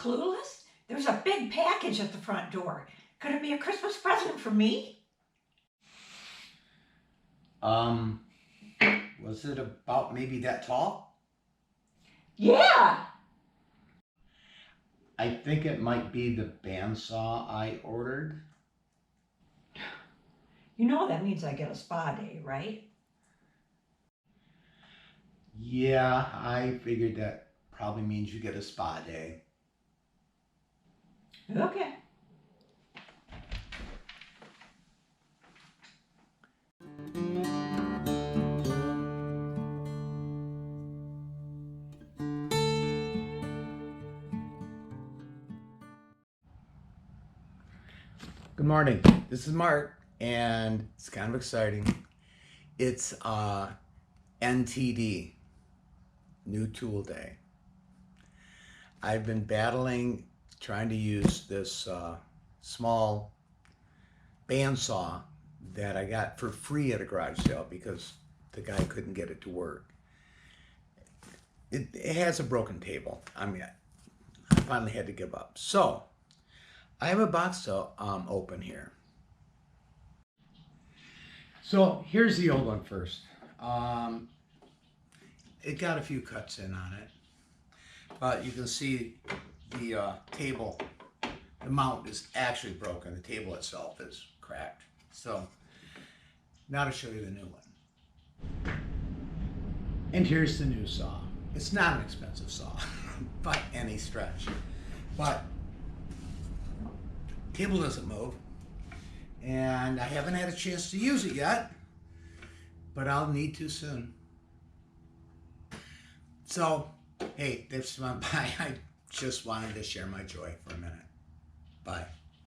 clueless? There's a big package at the front door. Could it be a Christmas present for me? Was it about maybe that tall? Yeah. I think it might be the bandsaw I ordered. You know that means I get a spa day, right? Yeah, I figured that probably means you get a spa day. Okay. Good morning. This is Mark, and it's kind of exciting. It's NTD, New Tool Day. I've been battling trying to use this small band saw that I got for free at a garage sale because the guy couldn't get it to work. It has a broken table. I finally had to give up. So I have a box to open here. So here's the old one first. It got a few cuts in on it, but you can see the table, the mount is actually broken. The table itself is cracked. So now to show you the new one. And here's the new saw. It's not an expensive saw by any stretch, but the table doesn't move, and I haven't had a chance to use it yet, but I'll need to soon. So, hey, this went by. I just wanted to share my joy for a minute. Bye.